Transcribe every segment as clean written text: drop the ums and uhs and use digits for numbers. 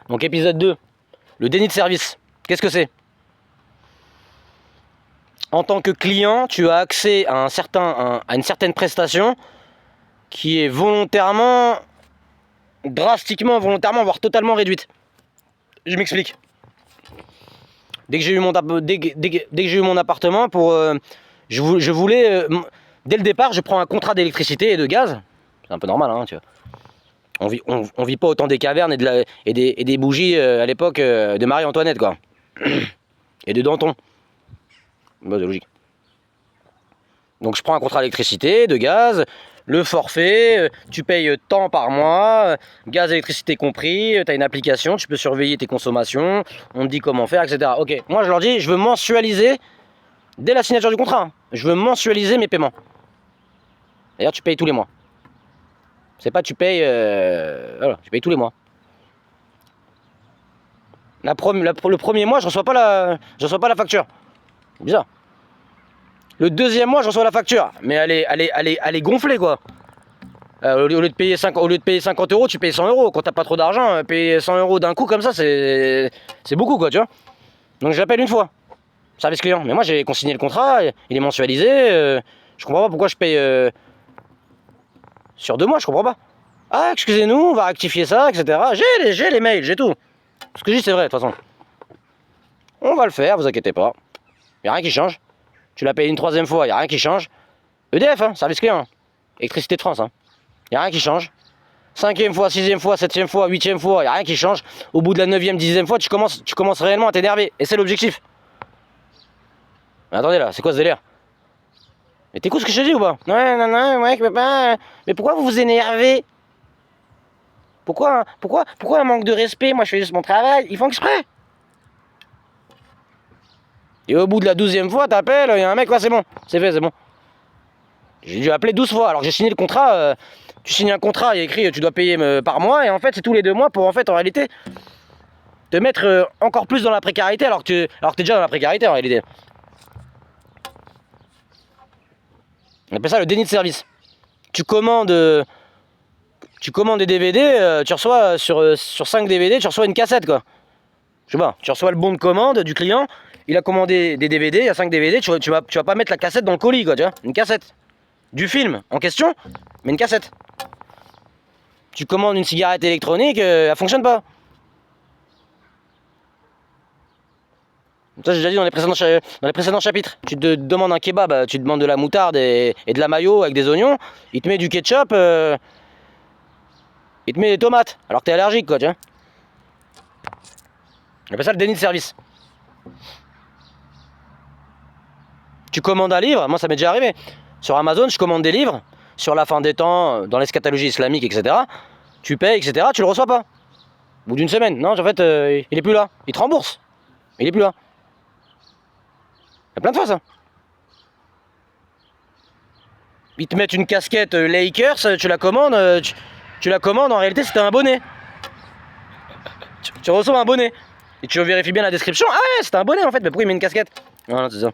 Donc épisode 2, le déni de service. Qu'est-ce que c'est? En tant que client, tu as accès à, à une certaine prestation qui est volontairement, drastiquement, volontairement, voire totalement réduite. Je m'explique. Dès que j'ai eu mon appartement, je voulais, dès le départ, je prends un contrat d'électricité et de gaz. C'est un peu normal, hein, tu vois. On vit pas autant des cavernes et des bougies à l'époque de Marie-Antoinette, quoi. Et de Danton. Bah, c'est logique. Donc je prends un contrat d'électricité, de gaz, le forfait, tu payes tant par mois, gaz, électricité compris, tu as une application, tu peux surveiller tes consommations, on te dit comment faire, etc. Ok, moi je leur dis, je veux mensualiser, dès la signature du contrat, hein, je veux mensualiser mes paiements. D'ailleurs, tu payes tous les mois. C'est pas tu payes, voilà, tu payes tous les mois. Le premier mois, je reçois pas la facture. C'est bizarre. Le deuxième mois, je reçois la facture, mais elle est gonflée, quoi. Au lieu de payer 50 euros, tu payes 100 euros. Quand t'as pas trop d'argent, payer 100 euros d'un coup comme ça, c'est beaucoup, quoi, tu vois. Donc j'appelle une fois, service client. Mais moi, j'ai consigné le contrat, il est mensualisé. Je comprends pas pourquoi je paye sur 2 mois, je comprends pas. Ah, excusez-nous, on va rectifier ça, etc. J'ai les mails, j'ai tout. Ce que je dis, c'est vrai, de toute façon. On va le faire, vous inquiétez pas. Y a rien qui change. Tu l'as payé une 3e fois, y a rien qui change. EDF, hein, service client. Électricité de France, hein. Y a rien qui change. 5e fois, 6e fois, 7e fois, 8e fois, y a rien qui change. Au bout de la 9e, 10e fois, tu commences réellement à t'énerver. Et c'est l'objectif. Mais attendez là, c'est quoi ce délire? Mais t'écoutes ce que je te dis ou pas? Non, ouais, papa. Mais pourquoi vous vous énervez? Pourquoi un manque de respect? Moi je fais juste mon travail, ils font exprès. Et au bout de la 12e fois, t'appelles, il y a un mec, là c'est bon, c'est fait, c'est bon. J'ai dû appeler 12 fois, alors que j'ai signé le contrat, tu signes un contrat, il y a écrit tu dois payer par mois, et en fait c'est tous les 2 mois pour en fait en réalité te mettre encore plus dans la précarité alors que t'es déjà dans la précarité en réalité. On appelle ça le déni de service. Tu commandes des DVD, tu reçois sur 5 DVD, tu reçois une cassette, quoi. Je sais pas, tu reçois le bon de commande du client, il a commandé des DVD, il y a 5 DVD, tu vas pas mettre la cassette dans le colis, quoi, tu vois, une cassette. Du film en question, mais une cassette. Tu commandes une cigarette électronique, elle fonctionne pas. Ça j'ai déjà dit dans les précédents chapitres. Tu te demandes un kebab, tu demandes de la moutarde et de la mayo avec des oignons, il te met du ketchup, il te met des tomates, alors que t'es allergique, quoi, tu vois. On appelle ça le déni de service. Tu commandes un livre, moi ça m'est déjà arrivé. Sur Amazon, je commande des livres, sur la fin des temps, dans l'eschatologie islamique, etc. Tu payes, etc. Tu le reçois pas. Au bout d'une semaine. Non, en fait, il est plus là. Il te rembourse. Il est plus là. Il y a plein de fois ça. Ils te mettent une casquette Lakers, tu la commandes, tu la commandes, en réalité c'était un bonnet. Tu reçois un bonnet. Et tu vérifies bien la description. Ah ouais, c'était un bonnet en fait, mais pourquoi il met une casquette? Voilà, c'est ça.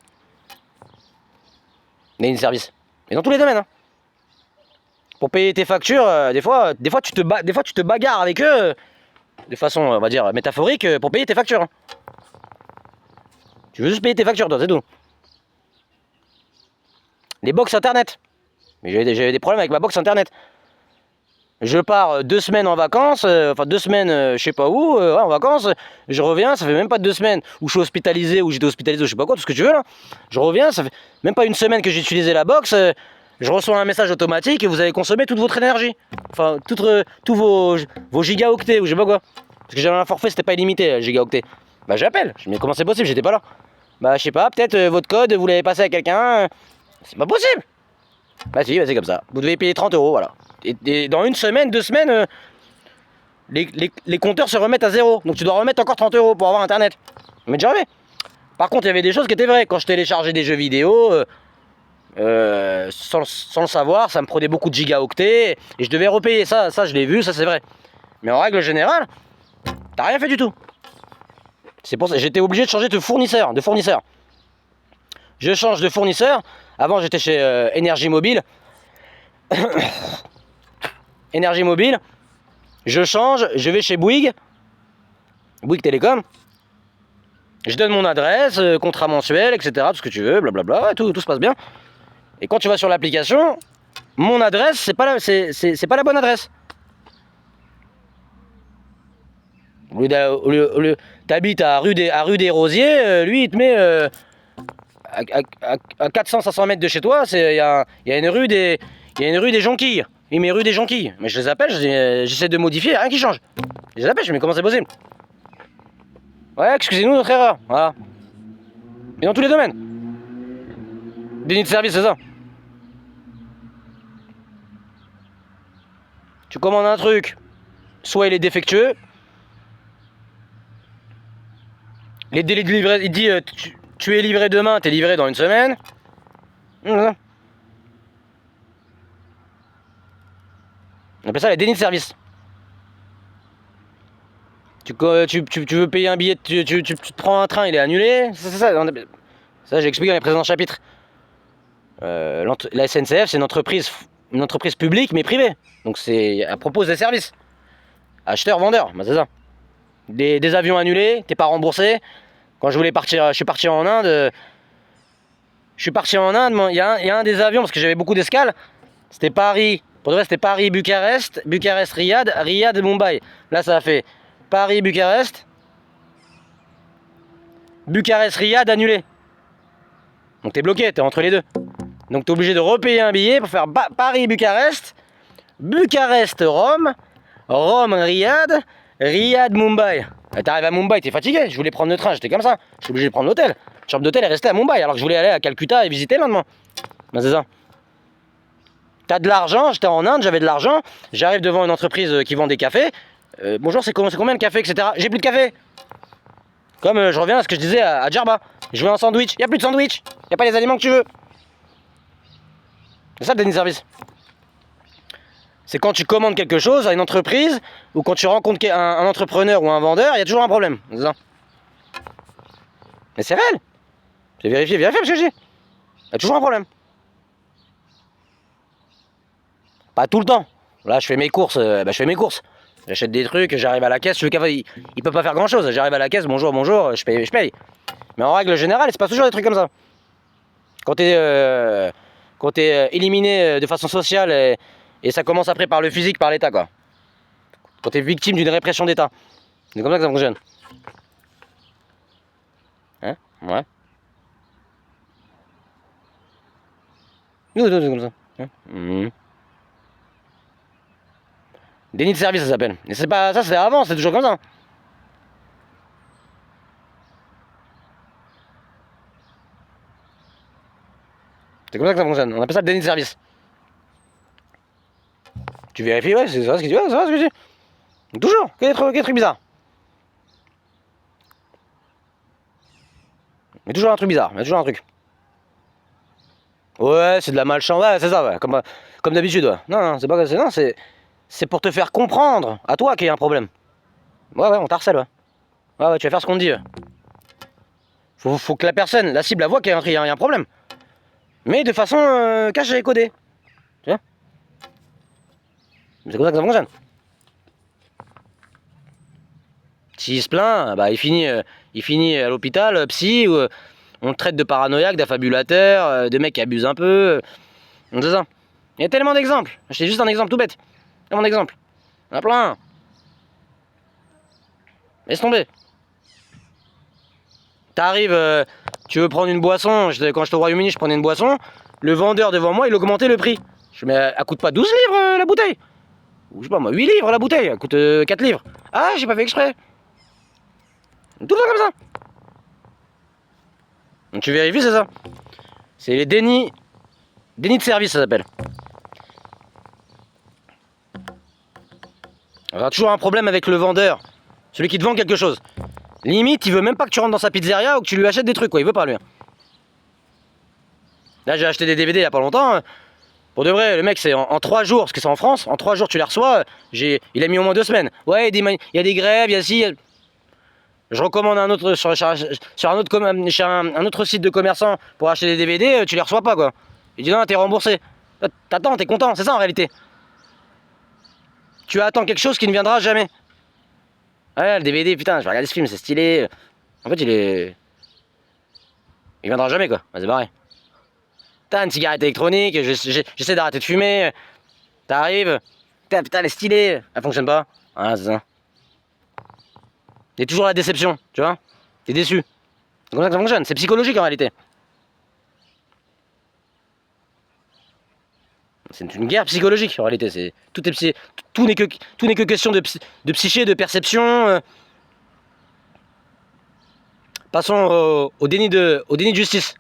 Déni de service. Et dans tous les domaines, hein. Pour payer tes factures, des fois tu te bagarres avec eux de façon, on va dire, métaphorique pour payer tes factures. Hein. Tu veux juste payer tes factures, toi, c'est tout. Les box internet. Mais j'avais des problèmes avec ma box internet. Je pars 2 semaines en vacances, enfin 2 semaines je sais pas où, en vacances, je reviens, ça fait même pas 2 semaines où je suis hospitalisé, où j'étais hospitalisé, ou je sais pas quoi, tout ce que tu veux là. Je reviens, ça fait même pas 1 semaine que j'ai utilisé la box, je reçois un message automatique et vous avez consommé toute votre énergie. Enfin, tous vos gigaoctets ou je sais pas quoi. Parce que j'avais un forfait, c'était pas illimité, gigaoctets. Bah j'appelle, je me dis mais comment c'est possible, j'étais pas là. Bah je sais pas, peut-être votre code, vous l'avez passé à quelqu'un, c'est pas possible. Bah si, bah, c'est comme ça, vous devez payer 30 euros, voilà. Et dans 1 semaine, 2 semaines, les compteurs se remettent à 0. Donc tu dois remettre encore 30 euros pour avoir internet. Mais jamais. Par contre, il y avait des choses qui étaient vraies. Quand je téléchargeais des jeux vidéo, sans le savoir, ça me prenait beaucoup de gigaoctets. Et je devais repayer ça. Ça, je l'ai vu, ça c'est vrai. Mais en règle générale, t'as rien fait du tout. C'est pour ça que j'étais obligé de changer de fournisseur. Je change de fournisseur. Avant, j'étais chez Énergie Mobile. Énergie Mobile, je change, je vais chez Bouygues, Bouygues Télécom. Je donne mon adresse, contrat mensuel, etc. Tout ce que tu veux, blablabla, ouais, tout se passe bien. Et quand tu vas sur l'application, mon adresse, c'est pas la bonne adresse. Au lieu t'habites à rue des Rosiers, lui il te met à 400-500 mètres de chez toi, il y a une rue des Jonquilles. Il met rue des Jonquilles. Mais je les appelle, j'essaie de modifier, rien qui change. Je les appelle, je dis mais comment c'est possible? Ouais, excusez-nous notre erreur. Voilà. Et dans tous les domaines. Déni de service, c'est ça. Tu commandes un truc, soit il est défectueux. Les délais de livraison, il dit tu es livré demain, t'es livré dans une semaine. Voilà. On appelle ça les dénis de service. Tu veux payer un billet, tu te prends un train, il est annulé. C'est ça. Ça, j'ai expliqué dans les précédents chapitres. La SNCF, c'est une entreprise publique mais privée. Donc elle propose des services. Acheteur-vendeur, bah, c'est ça. Des avions annulés, t'es pas remboursé. Quand je voulais partir, je suis parti en Inde. Il y a un des avions, parce que j'avais beaucoup d'escales. C'était Paris. Pour de vrai, c'était Paris-Bucarest, Bucarest-Riyad, Riyad-Mumbai. Là, ça a fait Paris-Bucarest, Bucarest-Riyad annulé. Donc t'es bloqué, t'es entre les deux. Donc t'es obligé de repayer un billet pour faire Paris-Bucarest, Bucarest-Rome, Rome-Riyad, Riyad-Mumbai. T'arrives à Mumbai, t'es fatigué. Je voulais prendre le train, j'étais comme ça. Je suis obligé de prendre l'hôtel. La chambre d'hôtel est restée à Mumbai alors que je voulais aller à Calcutta et visiter le lendemain. Ben c'est ça. T'as de l'argent, j'étais en Inde, j'avais de l'argent. J'arrive devant une entreprise qui vend des cafés. Bonjour, c'est combien le café, etc. J'ai plus de café. Comme je reviens à ce que je disais à Djerba. Je veux un sandwich. Il n'y a plus de sandwich. Il n'y a pas les aliments que tu veux. C'est ça le déni de service. C'est quand tu commandes quelque chose à une entreprise ou quand tu rencontres un entrepreneur ou un vendeur, il y a toujours un problème. C'est ça. Mais c'est réel. J'ai vérifié parce que j'ai. Il y a toujours un problème. Pas tout le temps. Là, je fais mes courses. J'achète des trucs, j'arrive à la caisse. Il peut pas faire grand chose. J'arrive à la caisse, bonjour, je paye. Mais en règle générale, il se passe toujours des trucs comme ça. Quand t'es éliminé de façon sociale et ça commence après par le physique, par l'État, quoi. Quand t'es victime d'une répression d'État. C'est comme ça que ça fonctionne. Hein? Ouais. Nous, c'est comme ça. Hein? Déni de service, ça s'appelle. Et c'est pas ça, c'était avant, c'est toujours comme ça. C'est comme ça que ça fonctionne. On appelle ça le déni de service. Tu vérifies, ouais, c'est ça ce que tu veux, c'est ça ce que je dis. Toujours, quel truc bizarre. Mais toujours un truc bizarre, mais toujours un truc. Ouais, c'est de la malchance, ouais, c'est ça, ouais, comme d'habitude, ouais. Non, c'est pas non, c'est pour te faire comprendre, à toi qu'il y a un problème. Ouais, on t'harcèle, ouais. Ouais, tu vas faire ce qu'on te dit. Ouais. Faut que la cible, la voit qu'il y a un problème. Mais de façon cachée et codée. Tu vois? C'est comme ça que ça fonctionne. S'il se plaint, bah il finit à l'hôpital, psy, où on le traite de paranoïaque, d'affabulateur, de mec qui abuse un peu. C'est ça. Il y a tellement d'exemples. C'est juste un exemple tout bête. Tellement d'exemples. Il y en a plein. Laisse tomber. T'arrives, tu veux prendre une boisson. Quand j'étais au Royaume-Uni, je prenais une boisson. Le vendeur devant moi, il augmentait le prix. Je dis, mais elle coûte pas 12 livres la bouteille. Ou je sais pas moi, 8 livres la bouteille. Elle coûte 4 livres. Ah, j'ai pas fait exprès. Tout le temps comme ça. Donc tu vérifies, c'est ça. C'est les dénis de service, ça s'appelle. Il y aura toujours un problème avec le vendeur. Celui qui te vend quelque chose. Limite, il veut même pas que tu rentres dans sa pizzeria ou que tu lui achètes des trucs, quoi. Il veut pas, lui. Là, j'ai acheté des DVD il y a pas longtemps. Pour de vrai, le mec, c'est en 3 jours, parce que c'est en France, en 3 jours tu les reçois. Il a mis au moins 2 semaines. Ouais, il y a des grèves, il y a ci. Je recommande un autre sur un autre site de commerçant pour acheter des DVD, tu les reçois pas, quoi. Il dit non, t'es remboursé. T'attends, t'es content, c'est ça en réalité. Tu attends quelque chose qui ne viendra jamais. Ouais, le DVD, putain, je vais regarder ce film, c'est stylé. En fait, il est. Il viendra jamais, quoi. Ouais, c'est pareil. T'as une cigarette électronique, j'essaie d'arrêter de fumer. T'arrives. Putain, elle est stylée. Elle fonctionne pas. Voilà, c'est ça. Il y a toujours la déception, tu vois. T'es déçu. C'est comme ça que ça fonctionne. C'est psychologique en réalité. C'est une guerre psychologique en réalité. Tout n'est que question de psyché, de perception. Passons au déni de justice.